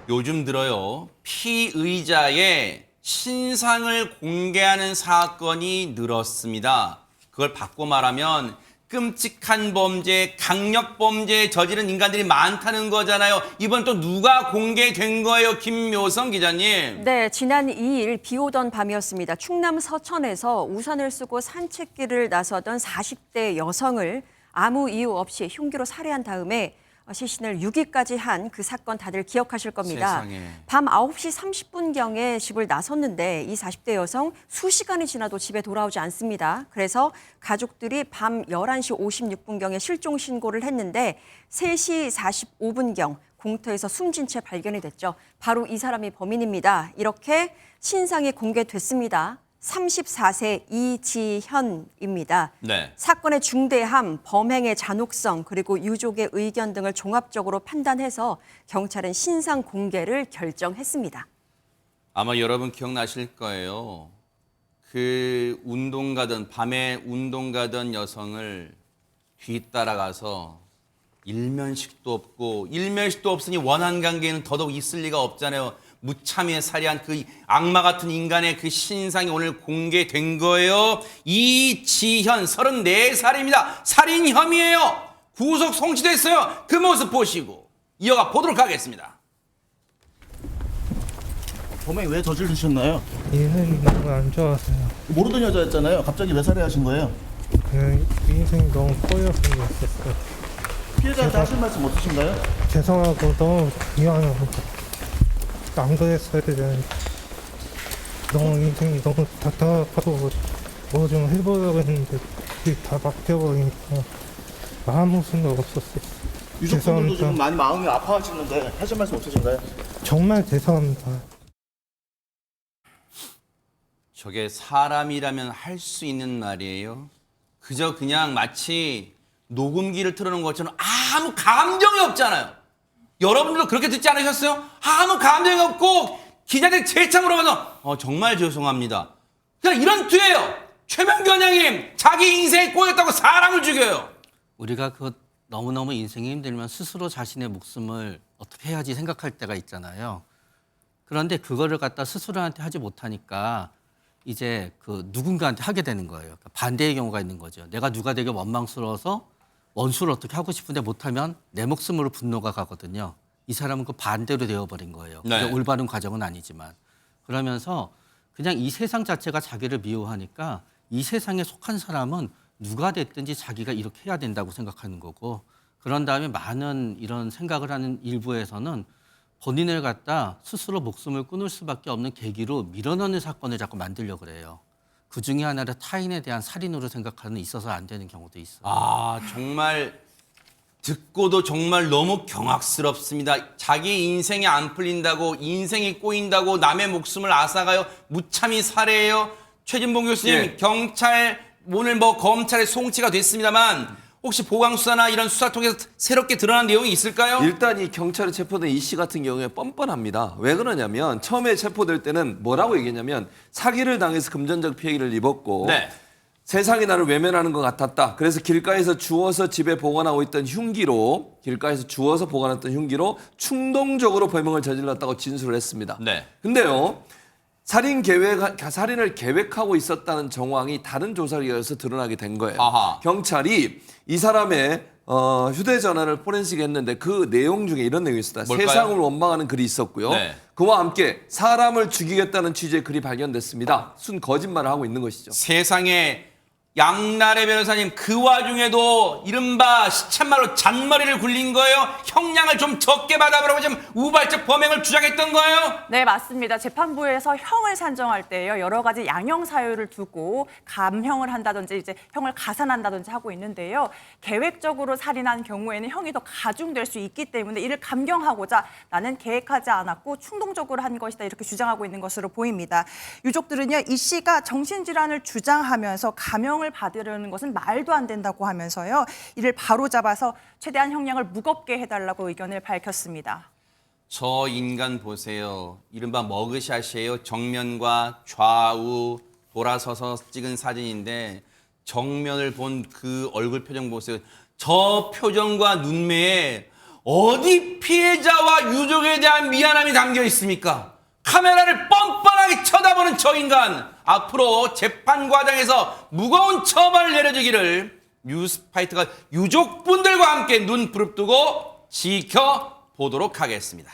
요즘 들어요. 피의자의 신상을 공개하는 사건이 늘었습니다. 그걸 바꿔 말하면 끔찍한 범죄, 강력 범죄에 저지른 인간들이 많다는 거잖아요. 이번 또 누가 공개된 거예요, 김묘성 기자님? 네, 지난 2일 비 오던 밤이었습니다. 충남 서천에서 우산을 쓰고 산책길을 나서던 40대 여성을 아무 이유 없이 흉기로 살해한 다음에 시신을 유기까지 한 그 사건 다들 기억하실 겁니다. 세상에. 밤 9시 30분경에 집을 나섰는데 이 40대 여성 수시간이 지나도 집에 돌아오지 않습니다. 그래서 가족들이 밤 11시 56분경에 실종 신고를 했는데 3시 45분경 공터에서 숨진 채 발견이 됐죠. 바로 이 사람이 범인입니다. 이렇게 신상이 공개됐습니다. 34세 이지현입니다. 네. 사건의 중대함, 범행의 잔혹성, 그리고 유족의 의견 등을 종합적으로 판단해서 경찰은 신상 공개를 결정했습니다. 아마 여러분 기억나실 거예요. 그 밤에 운동 가던 여성을 뒤따라가서 일면식도 없으니 원한 관계는 더더욱 있을 리가 없잖아요. 무참히 살해한 그 악마 같은 인간의 그 신상이 오늘 공개된 거예요. 이지현 34살입니다. 살인 혐의예요. 구속 송치됐어요. 그 모습 보시고 이어가 보도록 하겠습니다. 범행 왜 저지르셨나요? 인생이 너무 안 좋아서요. 모르던 여자였잖아요. 갑자기 왜 살해하신 거예요? 그냥 인생이 너무 꼬여서 그랬었어요. 피해자한테 하실 말씀 없으신가요? 죄송하고 너무 미안하고 안 그랬어야 되는데 너무 인생이 너무 답답하고 뭐 좀 해보려고 했는데 그게 다 바뀌어버리니까 아무 생각 없었어요. 유족분들도 죄송합니다. 지금 많이 마음이 아파하시는데 하실 말씀 없으신가요? 정말 죄송합니다. 저게 사람이라면 할 수 있는 말이에요. 그저 그냥 마치 녹음기를 틀어놓은 것처럼 아무 감정이 없잖아요. 여러분들도 그렇게 듣지 않으셨어요? 아무 감정이 없고 기자들 재차 물어봐서 정말 죄송합니다. 그냥 이런 투예요. 최명규 원장님 자기 인생에 꼬였다고 사람을 죽여요. 우리가 너무너무 인생이 힘들면 스스로 자신의 목숨을 어떻게 해야지 생각할 때가 있잖아요. 그런데 그거를 갖다 스스로한테 하지 못하니까 이제 누군가한테 하게 되는 거예요. 그러니까 반대의 경우가 있는 거죠. 내가 누가 되게 원망스러워서 원수를 어떻게 하고 싶은데 못하면 내 목숨으로 분노가 가거든요. 이 사람은 그 반대로 되어버린 거예요. 네. 올바른 과정은 아니지만. 그러면서 그냥 이 세상 자체가 자기를 미워하니까 이 세상에 속한 사람은 누가 됐든지 자기가 이렇게 해야 된다고 생각하는 거고, 그런 다음에 많은 이런 생각을 하는 일부에서는 본인을 갖다 스스로 목숨을 끊을 수밖에 없는 계기로 밀어넣는 사건을 자꾸 만들려고 그래요. 그 중에 하나를 타인에 대한 살인으로 생각하는 있어서 안 되는 경우도 있어요. 정말 듣고도 정말 너무 경악스럽습니다. 자기 인생이 안 풀린다고, 인생이 꼬인다고 남의 목숨을 앗아가요. 무참히 살해해요. 최진봉 교수님, 예. 경찰 오늘 검찰에 송치가 됐습니다만 혹시 보강수사나 이런 수사 통해서 새롭게 드러난 내용이 있을까요? 일단 이 경찰에 체포된 이 씨 같은 경우에 뻔뻔합니다. 왜 그러냐면 처음에 체포될 때는 뭐라고 얘기했냐면 사기를 당해서 금전적 피해를 입었고 네. 세상이 나를 외면하는 것 같았다. 그래서 길가에서 주워서 집에 보관하고 있던 흉기로 충동적으로 범행을 저질렀다고 진술을 했습니다. 네. 근데요. 살인을 계획하고 있었다는 정황이 다른 조사에 의해서 드러나게 된 거예요. 아하. 경찰이 이 사람의 휴대전화를 포렌식 했는데 그 내용 중에 이런 내용이 있었다. 뭘까요? 세상을 원망하는 글이 있었고요. 네. 그와 함께 사람을 죽이겠다는 취지의 글이 발견됐습니다. 순 거짓말을 하고 있는 것이죠. 세상에 양나래 변호사님 그 와중에도 이른바 시쳇말로 잔머리를 굴린 거예요? 형량을 좀 적게 받아보라고 지금 우발적 범행을 주장했던 거예요? 네, 맞습니다. 재판부에서 형을 산정할 때요, 여러 가지 양형 사유를 두고 감형을 한다든지 이제 형을 가산한다든지 하고 있는데요. 계획적으로 살인한 경우에는 형이 더 가중될 수 있기 때문에 이를 감경하고자 나는 계획하지 않았고 충동적으로 한 것이다 이렇게 주장하고 있는 것으로 보입니다. 유족들은요, 이 씨가 정신질환을 주장하면서 감형을 받으려는 것은 말도 안 된다고 하면서요, 이를 바로잡아서 최대한 형량을 무겁게 해달라고 의견을 밝혔습니다. 저 인간 보세요. 이른바 머그샷이에요. 정면과 좌우 돌아서서 찍은 사진인데 정면을 본 그 얼굴 표정 보세요. 저 표정과 눈매에 어디 피해자와 유족에 대한 미안함이 담겨 있습니까? 카메라를 뻔뻔하게 쳐다보는 저 인간, 앞으로 재판 과정에서 무거운 처벌을 내려주기를 뉴스파이터가 유족분들과 함께 눈 부릅뜨고 지켜보도록 하겠습니다.